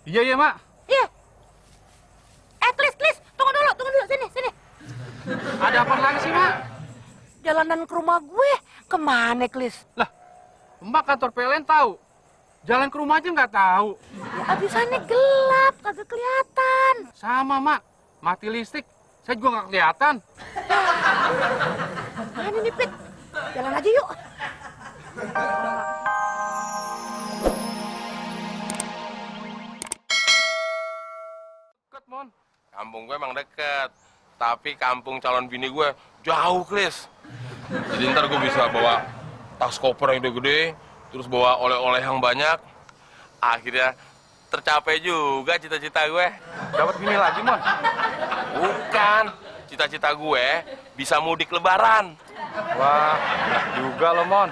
Iya, iya, Mak. Iya. Klis, tunggu dulu, sini. Ada apa lagi sih, Mak? Jalanan ke rumah gue, kemana, Klis? Lah, Mbak kantor PLN tahu. Jalan ke rumah aja nggak tahu. Ya, abisannya gelap, kagak kelihatan. Sama, Mak. Mati listrik. Saya juga nggak kelihatan. Mana nih, Pit? Jalan aja yuk. Deket, Mon. Kampung gue emang deket, tapi kampung calon bini gue jauh, Klis. Jadi ntar gue bisa bawa tas koper yang gede-gede, terus bawa oleh-oleh yang banyak. Akhirnya tercapai juga cita-cita gue. Dapat bini lagi, Mon. Bukan, cita-cita gue bisa mudik lebaran. Wah, enak juga lo, Mon.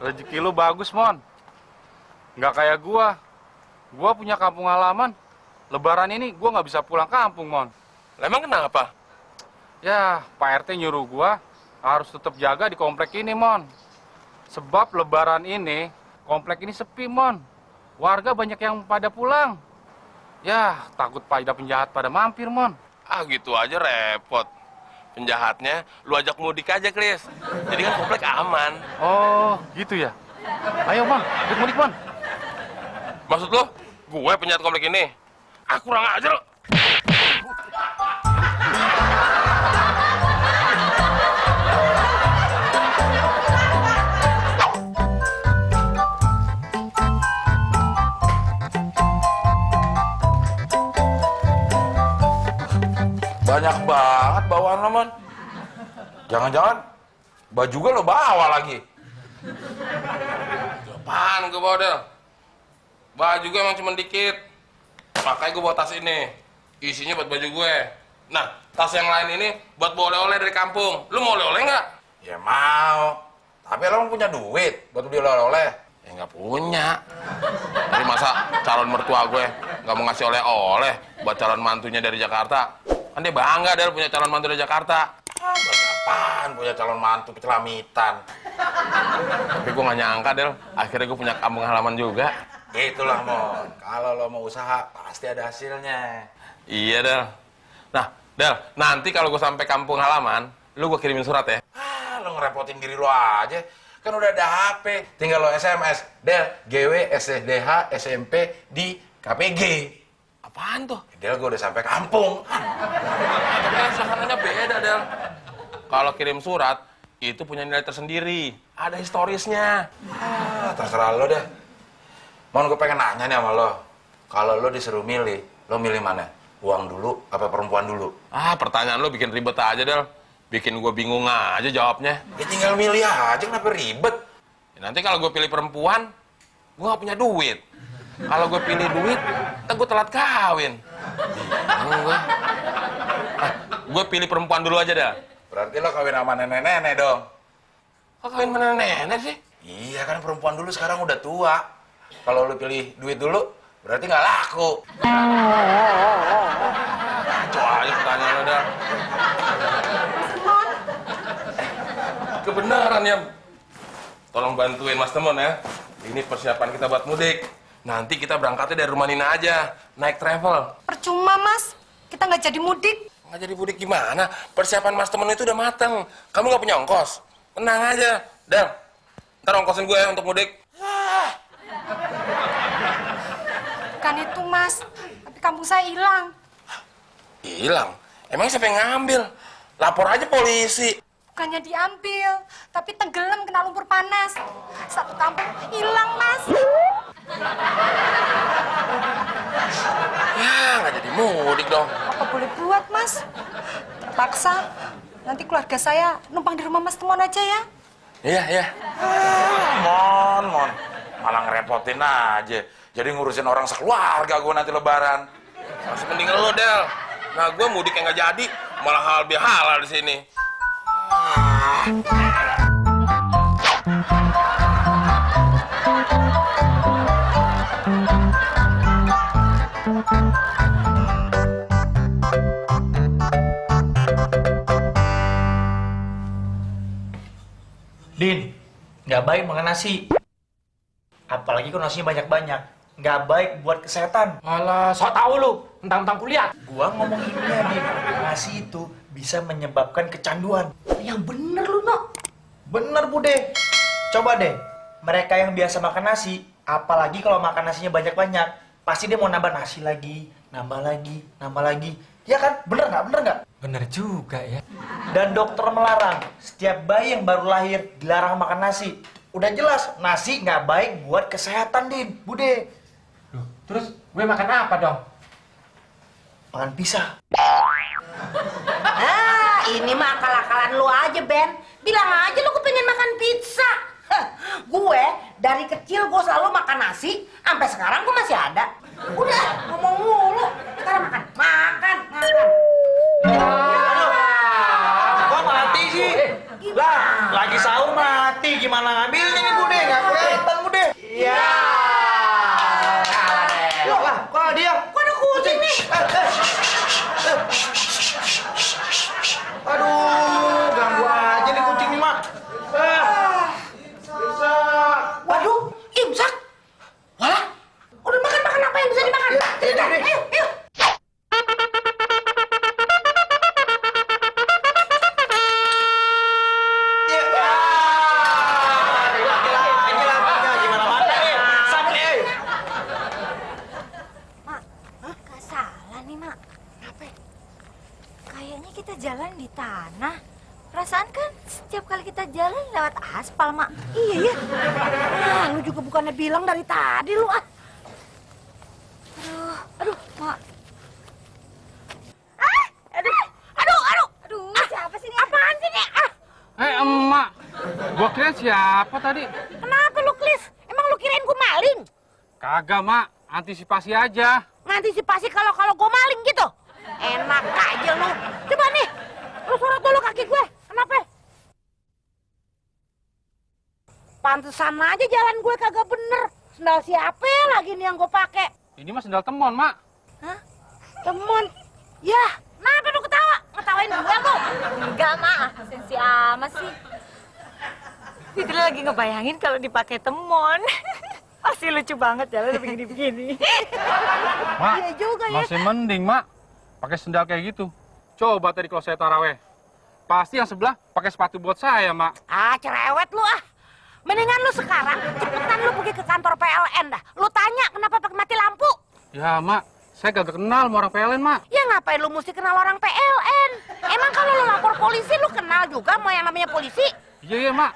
Rezeki lu bagus, Mon. Nggak kayak gua. Gua punya kampung halaman. Lebaran ini gua nggak bisa pulang kampung, Mon. Lah emang kenapa? Ya, Pak RT nyuruh gua harus tetap jaga di komplek ini, Mon. Sebab lebaran ini, komplek ini sepi, Mon. Warga banyak yang pada pulang. Ya, takut pada penjahat pada mampir, Mon. Ah gitu aja repot. Penjahatnya lu ajak mudik aja, Klis. Jadi kan komplek aman. Oh, gitu ya? Ayo, Mon. Mudik, Mon. Maksud lu, gue penjahat komplek ini? Ah kurang ajar lu. Banyak banget bawaan lo, Mon. Jangan-jangan baju juga lo bawa lagi. Apaan gue bawa, Del? Baju gue emang cuma dikit. Makanya gue bawa tas ini. Isinya buat baju gue. Nah, tas yang lain ini buat bawa oleh-oleh dari kampung. Lu mau oleh-oleh nggak? Ya mau. Tapi lo punya duit buat beli oleh-oleh. Ya nggak punya. Tapi masa calon mertua gue nggak mau ngasih oleh-oleh buat calon mantunya dari Jakarta? Kan dia bangga, Del, punya calon mantu dari Jakarta. Apaan punya calon mantu kecelamitan? Tapi gue nggak nyangka, Del. Akhirnya gue punya kampung halaman juga. Itulah, Mon. Kalau lo mau usaha, pasti ada hasilnya. Iya, Del. Nah, Del, nanti kalau gue sampai kampung halaman, lu gue kirimin surat ya. Lo ngerepotin diri lo aja. Kan udah ada HP. Tinggal lo SMS. Del, GW, SDH, SMP di KPG. Apaan tuh? Del, gue udah sampai kampung. Tapi kan suasananya beda, Del. Kalau kirim surat, itu punya nilai tersendiri. Ada historisnya. Terserah lo deh. Mon, gue pengen nanya nih sama lo. Kalau lo disuruh milih, lo milih mana? Uang dulu apa perempuan dulu? Ah, pertanyaan lo bikin ribet aja, Del. Bikin gue bingung aja jawabnya. Ya tinggal milih aja, kenapa ribet? Ya, nanti kalau gue pilih perempuan, gue gak punya duit. Kalau gue pilih duit, ntar gue telat kawin. Bingung gue. Ah, gue pilih perempuan dulu aja dah. Berarti lo kawin sama nenek-nenek dong? Kok kawin sama nenek sih? Iya kan, perempuan dulu sekarang udah tua. Kalau lo pilih duit dulu, berarti nggak laku. Coba aja pertanyaan lo, Del. Kebenaran ya. Tolong bantuin Mas Temon ya. Ini persiapan kita buat mudik. Nanti kita berangkatnya dari rumah Nina aja, naik travel. Percuma, Mas. Kita nggak jadi mudik. Nggak jadi mudik gimana? Persiapan Mas Temon itu udah mateng. Kamu nggak punya ongkos? Tenang aja, Del. Ntar ongkosin gue ya untuk mudik. Bukan itu, Mas. Tapi kampung saya hilang. Hilang? Emang siapa yang ngambil? Lapor aja polisi. Bukannya diambil, tapi tenggelam kena lumpur panas. Satu kampung hilang, Mas. Ya, nggak jadi mudik dong. Apa boleh buat, Mas? Terpaksa. Nanti keluarga saya numpang di rumah Mas Temon aja ya. Iya, iya. Mon. Malah ngerepotin aja. Jadi ngurusin orang sekeluarga gue nanti lebaran. Masih mending lo, Del. Nah, gue mudik yang nggak jadi, malah halal bihalal di sini. Din, nggak baik makan nasi. Apalagi kalau nasinya banyak-banyak. nggak baik buat kesehatan. Alah, sok tahu lu, mentang-mentang kuliah. Gua ngomong ilmiah, Din. Nasi itu bisa menyebabkan kecanduan. Yang bener lu, Nok. Bener, Bude. Coba deh, mereka yang biasa makan nasi, apalagi kalau makan nasinya banyak-banyak, pasti dia mau nambah nasi lagi, nambah lagi, nambah lagi. Ya kan? Bener nggak? Bener nggak? Bener juga ya. Dan dokter melarang, setiap bayi yang baru lahir dilarang makan nasi. Udah jelas, nasi nggak baik buat kesehatan, Din, Bude. Loh, terus gue makan apa dong? Makan pisah. Ah, ini mah akal-akalan lu aja, Ben. Bilang aja lu kepengen makan pizza. Hah, gue dari kecil gue selalu makan nasi, sampai sekarang gue masih ada. Udah, ngomong mulu. Sekarang makan. Makan. Kok mati sih? Lah, lagi sahur mati. Gimana ngambilnya nih, Bude? Nggak kelihatan, Bude. Iya. Loh, lah, kok dia? Kok ada kucing nih? Aduh, ganggu aja nih kucing nih, Mak. Bisa. Waduh, imsak. Walah, udah makan apa yang bisa dimakan? Cerita, ayo. Gimana mana nih? Sakit nih. Mak, gak salah nih, Mak. Kenapa? Kayaknya kita jalan di tanah. Perasaan kan setiap kali kita jalan lewat aspal, Mak. Iya, iya. Ah, lu juga bukannya bilang dari tadi lu, ah. Aduh, Mak. Aduh, siapa sih ini? Apaan sih nih? Ah, Emak, gua kira siapa tadi? kenapa lu, Klis? Emang lu kirain gua maling? Kagak, Mak. Antisipasi aja. Ngantisipasi kalau gua maling gitu? Enak aja lu. Coba nih, lu sorot dulu kaki gue. Kenapa? Pantesan aja jalan gue kagak bener. Sendal siapa lagi nih yang gue pakai? Ini mah sendal temon, Mak. Hah? Temon? Yah, kenapa lu ketawa? Ngetawain gue lu? Enggak, Mak. Sensi amat sih. Fitri lagi ngebayangin kalau dipakai temon. Pasti lucu banget jalan begini-begini. Mak, Iya juga ya. masih mending, Mak. Pakai sendal kayak gitu. Coba tadi kalau saya taraweh. Pasti yang sebelah pakai sepatu buat saya, Mak. Ah, cerewet lu ah. Mendingan lu sekarang cepetan lu pergi ke kantor PLN dah. Lu tanya kenapa pakai mati lampu. Ya, Mak. Saya gak kenal sama orang PLN, Mak. Ya ngapain lu mesti kenal orang PLN? Emang kalau lu lapor polisi lu kenal juga sama yang namanya polisi? Iya, Mak.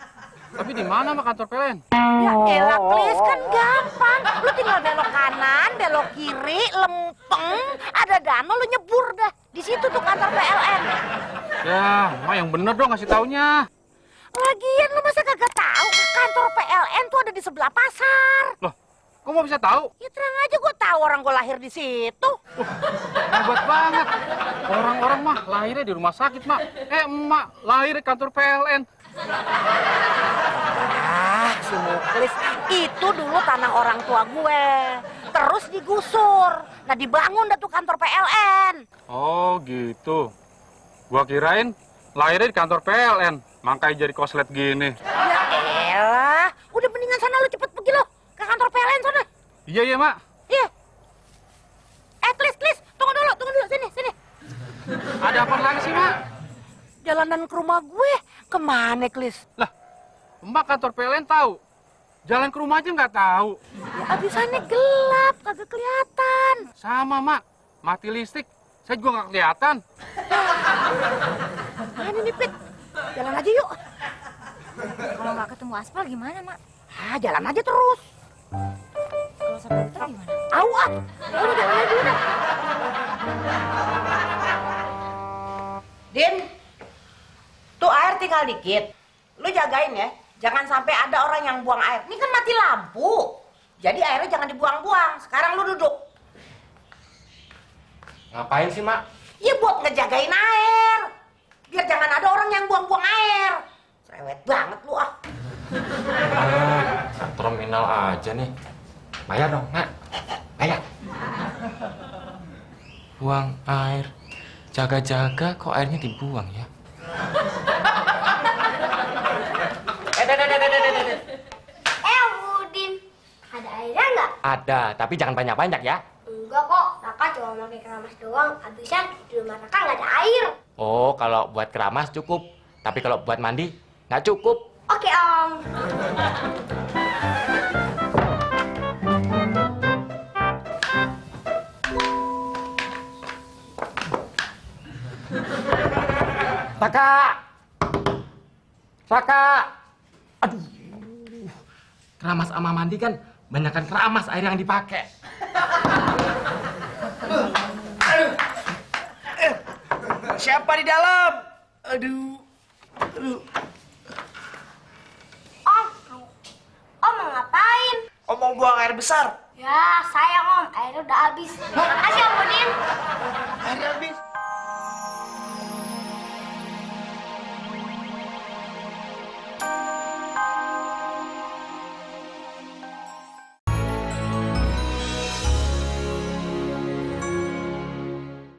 Tapi di mana, Mak, kantor PLN? Ya elah, Klis, kan gampang. Lu tinggal belok kanan, belok kiri, lempeng, ada danau lu nyebur dah. Di situ tuh kantor PLN. Ya, Mak yang bener dong ngasih taunya. Lagian lu masa kagak tahu kantor PLN tuh ada di sebelah pasar. Loh, kok mau bisa tahu? Ya terang aja gua tahu orang gua lahir di situ. Hebat banget. Orang-orang mah lahirnya di rumah sakit, Mak. Emak lahir di kantor PLN. Ah, si Muklis, itu dulu tanah orang tua gue. Terus digusur. Nah, dibangun dah tuh kantor PLN. Oh, gitu. Gua kirain lahirnya di kantor PLN. Makanya jadi koslet gini. Ya elah, udah mendingan sana lu cepet pergi lo ke kantor PLN sana. Iya, iya, Mak. Iya. Klis, tunggu dulu, sini. Ada apa lagi sih, Mak? Jalanan ke rumah gue, kemana, Klis? Lah, Mbak kantor PLN tahu. Jalan ke rumah aja nggak tahu. Ya, abisannya gelap, kagak kelihatan. Sama, Mak. Mati listrik. Saya juga nggak kelihatan. Mana nih, Pit? Jalan aja yuk. Kalau nggak ketemu aspal gimana, Mak? Ah, jalan aja terus. Kalau sampai ketemu gimana? Udah jalan aja udah. Din, tuh air tinggal dikit. Lu jagain ya, jangan sampai ada orang yang buang air. Ini kan mati lampu. Jadi airnya jangan dibuang-buang. Sekarang lu duduk. Ngapain sih, Mak? Ya buat ngejagain air. Biar jangan ada orang yang buang-buang air. Cerewet banget lu ah. Terminal aja nih. Bayar dong, Mak. Bayar. Buang air. Jaga-jaga kok airnya dibuang ya? Udin, ada airnya nggak? Ada, tapi jangan banyak-banyak ya. Enggak kok, Raka cuma pakai keramas doang. Habisnya di rumah Raka nggak ada air. Oh, kalau buat keramas cukup. Tapi kalau buat mandi, nggak cukup. Oke, Om. Saka! Saka! Aduh. Keramas sama mandi kan banyakkan keramas air yang dipakai. Siapa di dalam? Aduh. Om, Om mau ngapain? Om mau buang air besar. Ya, sayang Om, airnya udah habis. Makasih Om Bonin. Airnya habis.